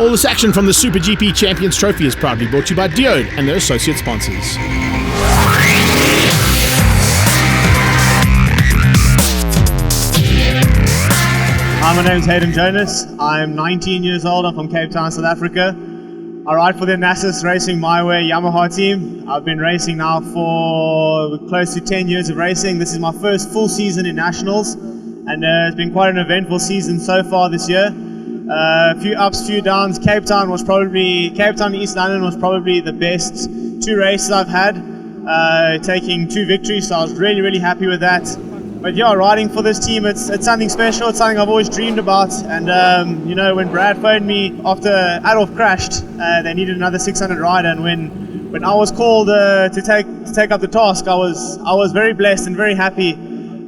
All this action from the SuperGP Champions Trophy is proudly brought to you by Diode and their associate sponsors. Hi, my name is Hayden Jonas. I'm 19 years old. I'm from Cape Town, South Africa. I ride for the Nasus Racing My Way Yamaha team. I've been racing now for close to 10 years of racing. This is my first full season in Nationals, and it's been quite an eventful season so far this year. A few ups, few downs. Cape Town and East London was probably the best two races I've had, taking 2 victories, so I was really happy with that. But yeah, riding for this team, it's something special. It's something I've always dreamed about. And you know, when Brad phoned me after Adolf crashed, they needed another 600 rider, and when I was called to take up the task, I was very blessed and very happy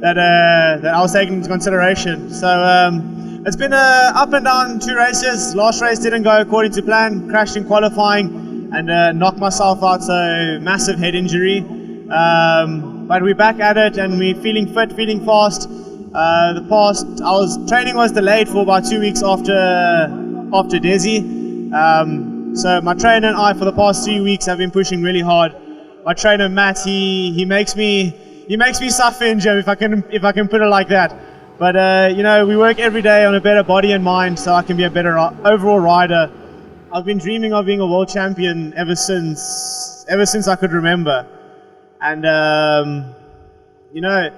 that I was taken into consideration. So it's been up and down 2 races. Last race didn't go according to plan. Crashed in qualifying and knocked myself out. So massive head injury. But we're back at it, and we're feeling fit, feeling fast. Training was delayed for about 2 weeks after Desi. So my trainer and I for the past 3 weeks have been pushing really hard. My trainer Matt, he makes me suffer in gym, if I can put it like that. But you know, we work every day on a better body and mind, so I can be a better overall rider. I've been dreaming of being a world champion ever since I could remember. And you know,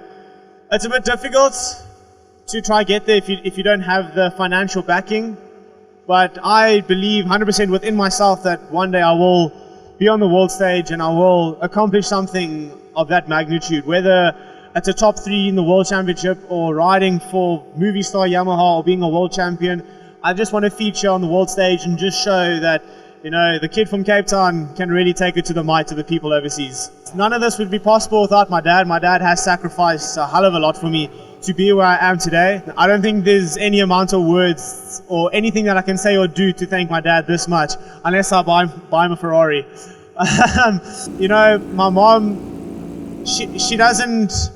it's a bit difficult to try get there if you don't have the financial backing. But I believe 100% within myself that one day I will be on the world stage and I will accomplish something of that magnitude, whether it's a top 3 in the world championship or riding for movie star Yamaha or being a world champion. I just want to feature on the world stage and just show that, you know, the kid from Cape Town can really take it to the might of the people overseas. None of this would be possible without my dad. My dad has sacrificed a hell of a lot for me to be where I am today. I don't think there's any amount of words or anything that I can say or do to thank my dad this much, unless I buy him a Ferrari. You know, my mom, she doesn't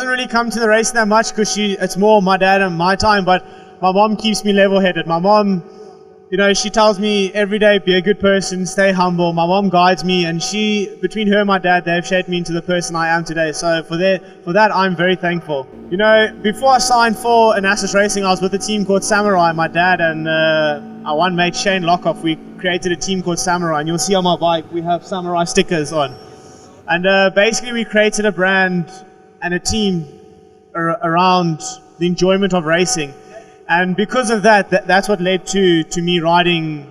really come to the race that much because it's more my dad and my time, but my mom keeps me level-headed. My mom, you know, she tells me every day, be a good person, stay humble. My mom guides me, and between her and my dad, they've shaped me into the person I am today. So for that, I'm very thankful. You know, before I signed for Nasus Racing, I was with a team called Samurai. My dad and our one mate, Shane Lockoff, we created a team called Samurai, and you'll see on my bike, we have Samurai stickers on. And basically, we created a brand and a team around the enjoyment of racing. And because of that's what led to me riding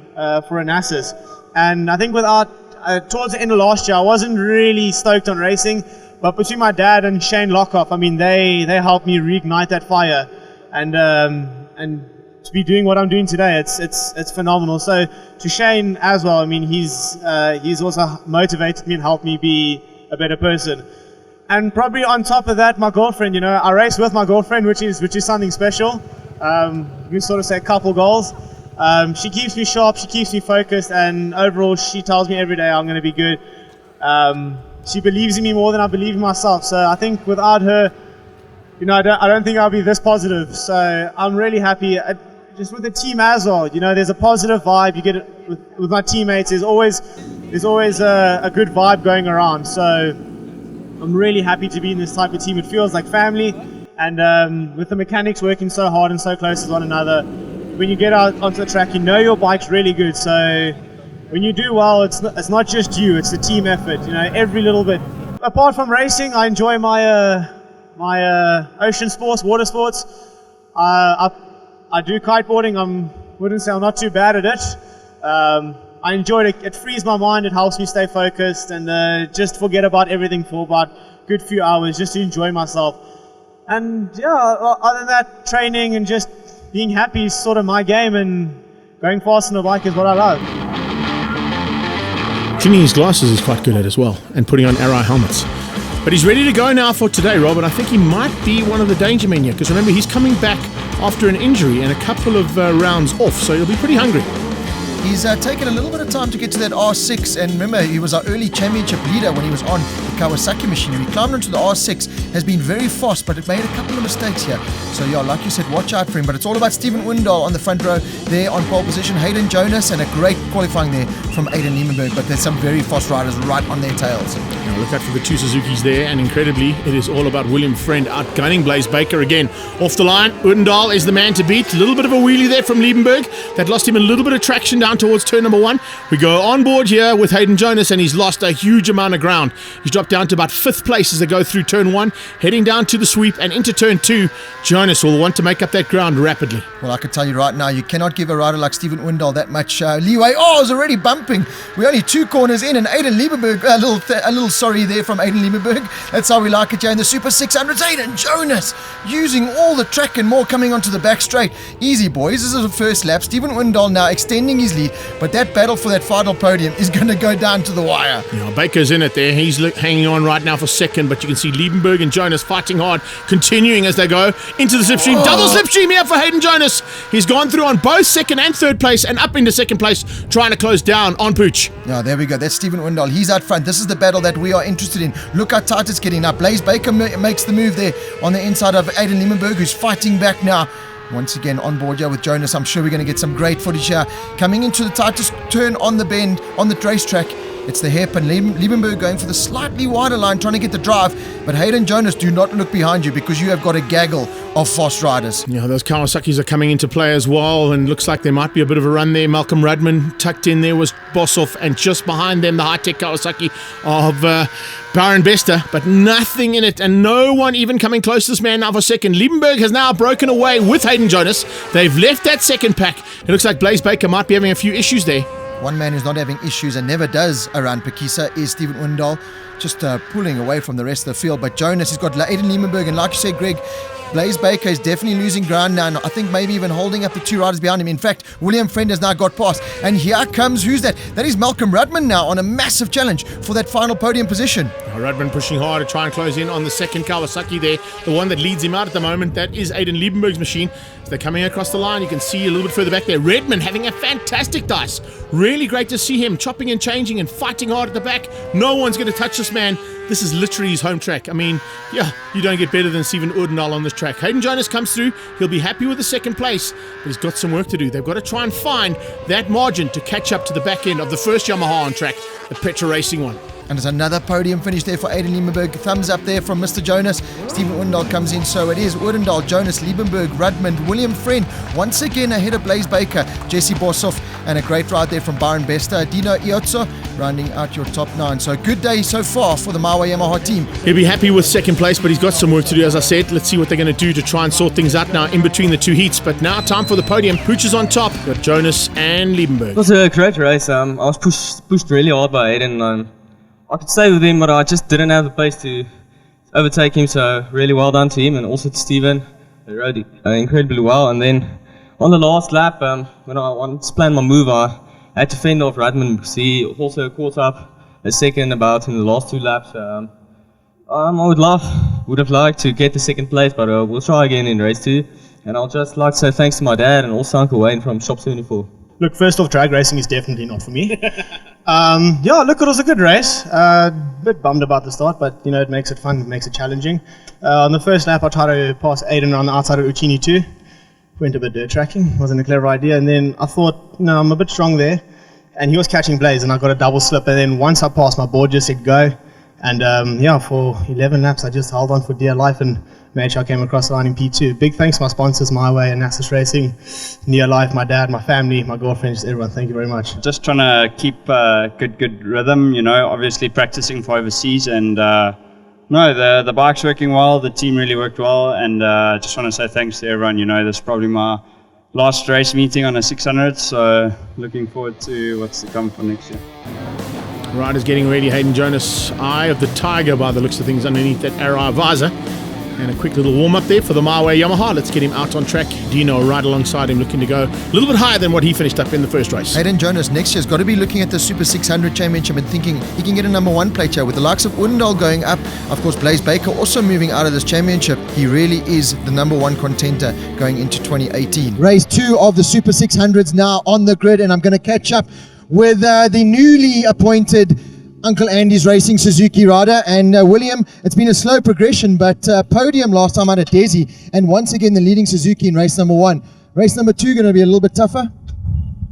for a Nasus. And I think towards the end of last year, I wasn't really stoked on racing, but between my dad and Shane Lockoff, I mean, they helped me reignite that fire. And to be doing what I'm doing today, it's phenomenal. So to Shane as well, I mean, he's also motivated me and helped me be a better person. And probably on top of that, my girlfriend, you know, I race with my girlfriend, which is something special. You can sort of say a couple goals. She keeps me sharp, she keeps me focused, and overall she tells me every day I'm going to be good. She believes in me more than I believe in myself. So I think without her, you know, I don't think I'll be this positive. So I'm really happy. Just with the team as well, you know, there's a positive vibe. You get it with my teammates. There's always a good vibe going around. So I'm really happy to be in this type of team. It feels like family. And with the mechanics working so hard and so close to one another, when you get out onto the track, you know your bike's really good. So when you do well, it's not just you, it's the team effort, you know, every little bit. Apart from racing, I enjoy my ocean sports, water sports. I do kiteboarding. Wouldn't say I'm not too bad at it. I enjoy it. It frees my mind. It helps me stay focused and just forget about everything for about a good few hours just to enjoy myself. And yeah, other than that, training and just being happy is sort of my game, and going fast on the bike is what I love. Cleaning his glasses is quite good at as well, and putting on Arai helmets. But he's ready to go now for today, Rob, and I think he might be one of the danger men here, because remember, he's coming back after an injury and a couple of rounds off, so he'll be pretty hungry. He's taken a little bit of time to get to that R6, and remember, he was our early championship leader when he was on the Kawasaki machine. He climbed onto the R6, has been very fast, but it made a couple of mistakes here. So yeah, like you said, watch out for him. But it's all about Stephen Oendal on the front row there on pole position. Hayden Jonas, and a great qualifying there from Aiden Liebenberg, but there's some very fast riders right on their tails. Now look out for the two Suzukis there, and incredibly, it is all about William Friend outgunning Blaze Baker again. Off the line, Oendal is the man to beat. A little bit of a wheelie there from Liebenberg. That lost him a little bit of traction down towards turn number 1. We go on board here with Hayden Jonas, and he's lost a huge amount of ground. He's dropped down to about 5th place as they go through turn 1, heading down to the sweep and into turn 2. Jonas will want to make up that ground rapidly. Well, I can tell you right now, you cannot give a rider like Stephen Oendal that much leeway. Oh, it's already bumping. We're only 2 corners in, and Aiden Liebenberg, a little sorry there from Aiden Liebenberg. That's how we like it, Jay. In the Super 600s, Aiden Jonas using all the track and more coming onto the back straight. Easy, boys. This is the first lap. Stephen Oendal now extending his lead, but that battle for that final podium is going to go down to the wire. Yeah, Baker's in it there. He's hanging on right now for second, but you can see Liebenberg and Jonas fighting hard, continuing as they go into the slipstream. Double slipstream here for Hayden Jonas. He's gone through on both second and third place and up into second place, trying to close down on Pooch. Yeah, there we go. That's Stephen Oendal. He's out front. This is the battle that we are interested in. Look how tight it's getting up. Blaze Baker makes the move there on the inside of Aiden Liebenberg, who's fighting back now. Once again on board here with Jonas. I'm sure we're going to get some great footage here. Coming into the tightest turn on the bend on the racetrack. It's the hairpin. Liebenberg going for the slightly wider line, trying to get the drive. But Hayden Jonas, do not look behind you, because you have got a gaggle of fast riders. Yeah, those Kawasaki's are coming into play as well, and looks like there might be a bit of a run there. Malcolm Rudman tucked in there was Bossoff, and just behind them the high-tech Kawasaki of Baron Bester, but nothing in it, and no one even coming close to this man now for second. Liebenberg has now broken away with Hayden Jonas. They've left that second pack. It looks like Blaze Baker might be having a few issues there. One man who's not having issues and never does around Phakisa is Stephen Oendal, just pulling away from the rest of the field. But Jonas has got Aiden Liebenberg, and like you said, Greg, Blaze Baker is definitely losing ground now. I think maybe even holding up the 2 riders behind him. In fact, William Friend has now got past. And here comes, who's that? That is Malcolm Rudman now on a massive challenge for that final podium position. Rudman pushing hard to try and close in on the second Kawasaki there. The one that leads him out at the moment, that is Aiden Liebenberg's machine. As they're coming across the line, you can see a little bit further back there, Redman having a fantastic dice. Really great to see him chopping and changing and fighting hard at the back. No one's going to touch this man. This is literally his home track. I mean, yeah, you don't get better than Stephen Oendal on this track. Hayden Jonas comes through. He'll be happy with the second place, but he's got some work to do. They've got to try and find that margin to catch up to the back end of the first Yamaha on track, the Petra Racing one. And there's another podium finish there for Aiden Liebenberg. Thumbs up there from Mr. Jonas. Stephen Oendal comes in. So it is Oendal, Jonas, Liebenberg, Rudman, William Friend. Once again ahead of Blaze Baker, Jesse Bossoff, and a great ride there from Baron Bester. Dino Iotso rounding out your top 9. So a good day so far for the Mawa Yamaha team. He'll be happy with second place, but he's got some work to do, as I said. Let's see what they're going to do to try and sort things out now in between the 2 heats. But now time for the podium. Pooch is on top. We've got Jonas and Liebenberg. It was a great race. I was pushed really hard by Aiden. I could stay with him, but I just didn't have the pace to overtake him, so really well done to him, and also to Steven. They rode incredibly well. And then on the last lap, when I wanted to plan my move, I had to fend off Rudman, because he also caught up a second about in the last 2 laps. I would have liked to get the second place, but we'll try again in race 2. And I'll just like to say thanks to my dad and also Uncle Wayne from Shop 74. Look, first off, drag racing is definitely not for me. Yeah, look, it was a good race. Bit bummed about the start, but you know, it makes it fun, it makes it challenging. On the first lap, I tried to pass Aiden around the outside of Uchini 2. Went a bit dirt tracking, wasn't a clever idea. And then I thought, no, I'm a bit strong there. And he was catching Blaze, and I got a double slip. And then once I passed, my board just said go. And yeah, for 11 laps, I just held on for dear life and made sure I came across the line in P2. Big thanks to my sponsors, My Way and Nasus Racing, Near Life, my dad, my family, my girlfriend, just everyone. Thank you very much. Just trying to keep good rhythm, you know, obviously practicing for overseas. And no, the bike's working well, the team really worked well. And just want to say thanks to everyone. You know, this is probably my last race meeting on a 600, so looking forward to what's to come for next year. Riders getting ready. Hayden Jonas, eye of the tiger by the looks of things underneath that Arai visor. And a quick little warm-up there for the My Way Yamaha. Let's get him out on track. Dino right alongside him, looking to go a little bit higher than what he finished up in the first race. Hayden Jonas next year's got to be looking at the Super 600 Championship and thinking he can get a number 1 plate here with the likes of Undal going up. Of course, Blaze Baker also moving out of this championship. He really is the number 1 contender going into 2018. Race 2 of the Super 600s now on the grid, and I'm going to catch up with the newly appointed Uncle Andy's Racing Suzuki rider. And William, it's been a slow progression, but podium last time out at Desi, and once again the leading Suzuki in race number 1. Race number 2 going to be a little bit tougher?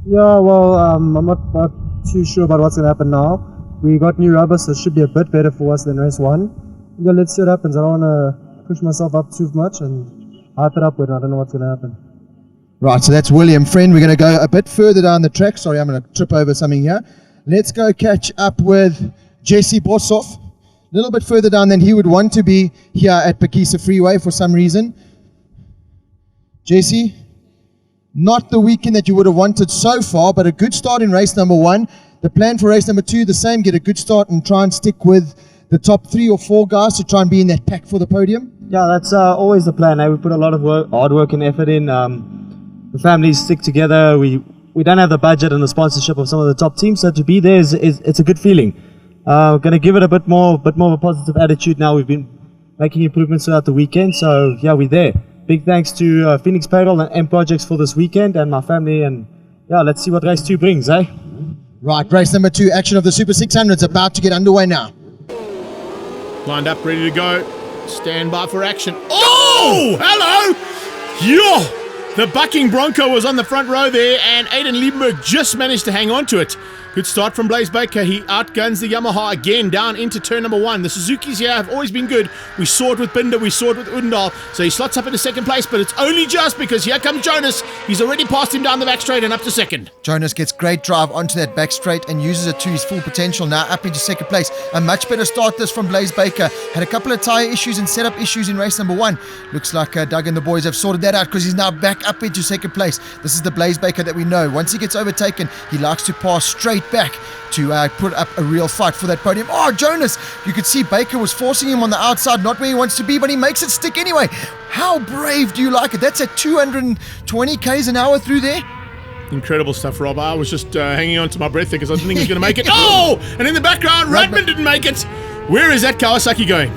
Yeah, well, I'm not too sure about what's going to happen now. We got new rubber, so it should be a bit better for us than race 1. Yeah, let's see what happens. I don't want to push myself up too much and hype it up when I don't know what's going to happen. Right, so that's William Friend. We're going to go a bit further down the track. Sorry, I'm going to trip over something here. Let's go catch up with Jesse Bossoff. A little bit further down than he would want to be here at Phakisa Freeway for some reason. Jesse, not the weekend that you would have wanted so far, but a good start in race number 1. The plan for race number 2, the same, get a good start and try and stick with the top 3 or 4 guys to try and be in that pack for the podium. Yeah, that's always the plan. We put a lot of hard work and effort in. The families stick together. We don't have the budget and the sponsorship of some of the top teams, so to be there it's a good feeling. Going to give it a bit more of a positive attitude now. We've been making improvements throughout the weekend, so yeah, we're there. Big thanks to Phoenix Payroll and M Projects for this weekend and my family, and yeah, let's see what race 2 brings, eh? Right, race number 2, action of the Super 600 is about to get underway now. Lined up, ready to go. Stand by for action. Oh, hello! Yo! The bucking Bronco was on the front row there, and Aiden Liebenberg just managed to hang on to it. Good start from Blaze Baker. He outguns the Yamaha again down into turn number 1. The Suzukis here have always been good. We saw it with Binder, we saw it with Undal. So he slots up into second place, but it's only just because here comes Jonas. He's already passed him down the back straight and up to second. Jonas gets great drive onto that back straight and uses it to his full potential. Now up into second place. A much better start this from Blaze Baker. Had a couple of tyre issues and setup issues in race number 1. Looks like Doug and the boys have sorted that out because he's now back up into second place. This is the Blaze Baker that we know. Once he gets overtaken, he likes to pass straight back to put up a real fight for that podium. Oh, Jonas! You could see Baker was forcing him on the outside, not where he wants to be, but he makes it stick anyway. How brave do you like it? That's at 220 k's an hour through there. Incredible stuff, Rob. I was just hanging on to my breath there because I didn't think he was going to make it. Oh! And in the background, Radman didn't make it. Where is that Kawasaki going?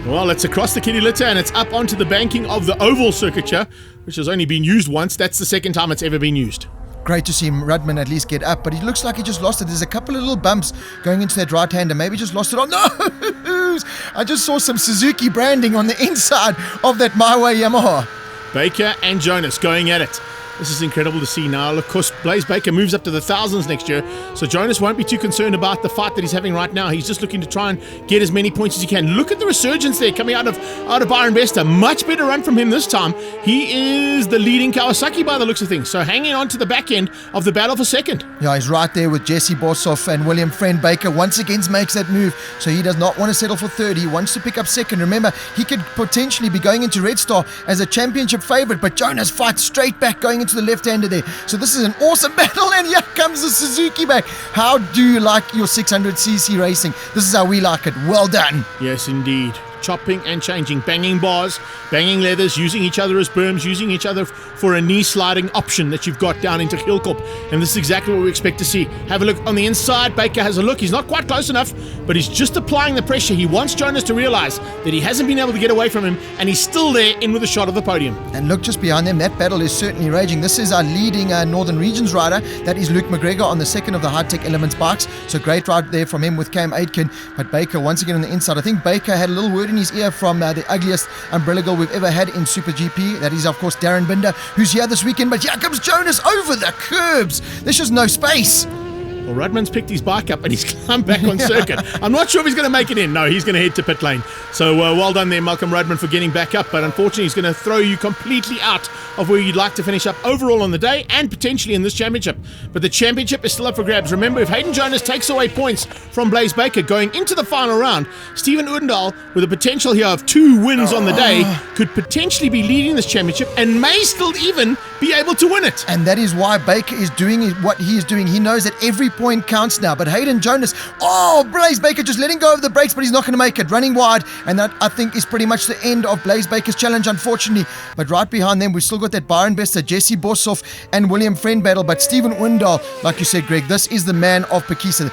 Well, it's across the kitty litter and it's up onto the banking of the oval circuit here, which has only been used once. That's the second time it's ever been used. Great to see Rudman at least get up, but he looks like he just lost it. There's a couple of little bumps going into that right hander. Maybe just lost it. Oh no! I just saw some Suzuki branding on the inside of that My Way Yamaha. Baker and Jonas going at it. This is incredible to see now. Of course, Blaze Baker moves up to the thousands next year, so Jonas won't be too concerned about the fight that he's having right now. He's just looking to try and get as many points as he can. Look at the resurgence there coming out of Byron Bester. Much better run from him this time. He is the leading Kawasaki by the looks of things, so hanging on to the back end of the battle for second. Yeah, he's right there with Jesse Bossoff and William Friend. Baker once again makes that move, so he does not want to settle for third. He wants to pick up second. Remember, he could potentially be going into Red Star as a championship favorite, but Jonas fights straight back going into the left-hander there. So this is an awesome battle, and here comes the Suzuki back. How do you like your 600cc racing? This is how we like it. Well done. Yes, indeed. Chopping and changing, banging bars, banging leathers, using each other as berms, using each other for a knee sliding option that you've got down into Hilkop. And this is exactly what we expect to see. Have a look on the inside. Baker has a look. He's not quite close enough, but he's just applying the pressure. He wants Jonas to realize that he hasn't been able to get away from him, and he's still there in with a shot of the podium. And look just behind them, that battle is certainly raging. This is our leading Northern Regions rider. That is Luke McGregor on the second of the High-Tech Elements bikes. So great ride there from him with Cam Aitken. But Baker once again on the inside. I think Baker had a little word in his ear from the ugliest umbrella girl we've ever had in Super GP. That is, of course, Darren Binder, who's here this weekend. But here comes Jonas over the curbs. There's just no space. Well, Rudman's picked his bike up and he's climbed back on circuit. I'm not sure if he's going to make it in. No, he's going to head to pit lane. So well done there, Malcolm Rudman, for getting back up. But unfortunately, he's going to throw you completely out of where you'd like to finish up overall on the day and potentially in this championship. But the championship is still up for grabs. Remember, if Hayden Jonas takes away points from Blaze Baker going into the final round, Stephen Undal, with a potential here of 2 wins on the day, could potentially be leading this championship and may still even be able to win it. And that is why Baker is doing what he is doing. He knows that every point counts now. But Hayden Jonas, Blaze Baker just letting go of the brakes, but he's not going to make it. Running wide, and that, I think, is pretty much the end of Blaze Baker's challenge, unfortunately. But right behind them, we've still got that Byron Bester, Jesse Boshoff, and William Friend battle. But Stephen Oendal, like you said, Greg, this is the man of Phakisa.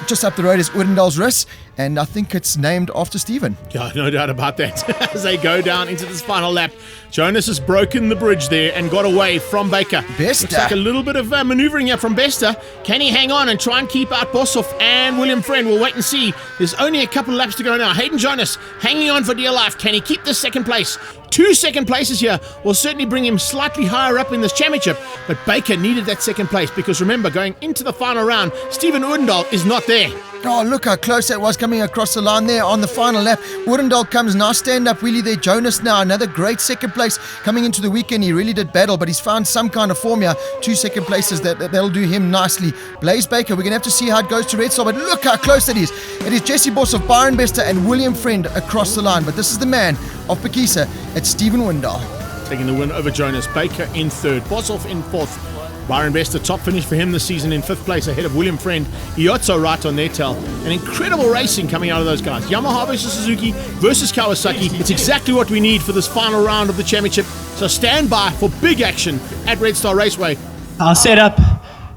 Just up the road is Oendal's race, and I think it's named after Stephen. Yeah, no doubt about that. As they go down into this final lap, Jonas has broken the bridge there and got away from Baker. Bester. Looks like a little bit of maneuvering here from Bester. Can he hang on and try and keep out Boshoff and William Friend? We'll wait and see. There's only a couple of laps to go now. Hayden Jonas hanging on for dear life. Can he keep this second place? 2 second places here will certainly bring him slightly higher up in this championship, but Baker needed that second place because remember, going into the final round, Stephen Oendal is not there. Oh, look how close that was coming across the line there on the final lap. Oendal comes now, stand up wheelie there. Jonas now, another great second place coming into the weekend. He really did battle, but he's found some kind of form here. 2 second places, that'll do him nicely. Blaze Baker, we're going to have to see how it goes to Red Star, but look how close it is. It is Jesse Boshoff, Byron Bester, and William Friend across the line, but this is the man of Phakisa. It's Stephen Oendal. Taking the win over Jonas. Baker in third, Boshoff in fourth. Byron Bester, top finish for him this season in fifth place ahead of William Friend. Iotso right on their tail. An incredible racing coming out of those guys. Yamaha versus Suzuki versus Kawasaki. It's exactly what we need for this final round of the championship. So stand by for big action at Red Star Raceway. Our setup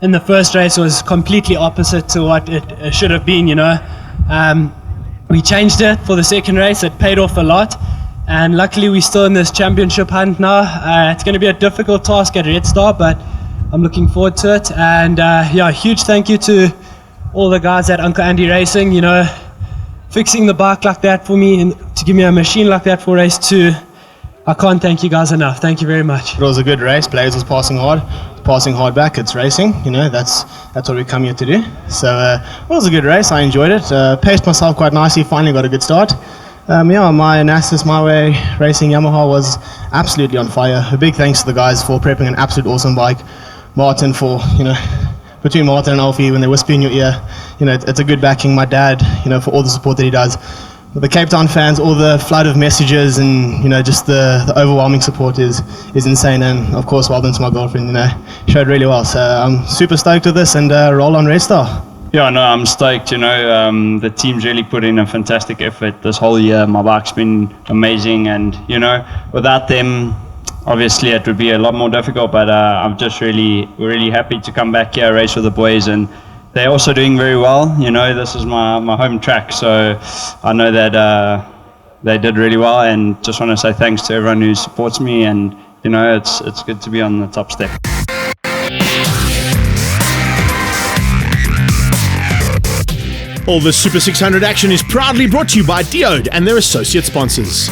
in the first race was completely opposite to what it should have been, We changed it for the second race. It paid off a lot. And luckily we're still in this championship hunt now. It's going to be a difficult task at Red Star, but I'm looking forward to it. And huge thank you to all the guys at Uncle Andy Racing, fixing the bike like that for me and to give me a machine like that for race 2. I can't thank you guys enough. Thank you very much. It was a good race. Blaze was passing hard back. It's racing, that's what we come here to do. So it was a good race. I enjoyed it. Paced myself quite nicely. Finally got a good start. My Nassus My Way Racing Yamaha was absolutely on fire. A big thanks to the guys for prepping an absolute awesome bike. Martin for, between Martin and Alfie, when they whisper in your ear, it's a good backing. My dad, for all the support that he does. The Cape Town fans, all the flood of messages and, just the overwhelming support is insane. And of course, well done to my girlfriend, showed really well. So I'm super stoked with this and roll on Red Star. Yeah, no, I'm stoked. The team's really put in a fantastic effort this whole year. My bike's been amazing, and without them, obviously it would be a lot more difficult. But I'm just really happy to come back here, race with the boys, and they're also doing very well. This is my home track, so I know that they did really well, and just want to say thanks to everyone who supports me, and it's good to be on the top step. All this Super 600 action is proudly brought to you by Diode and their associate sponsors.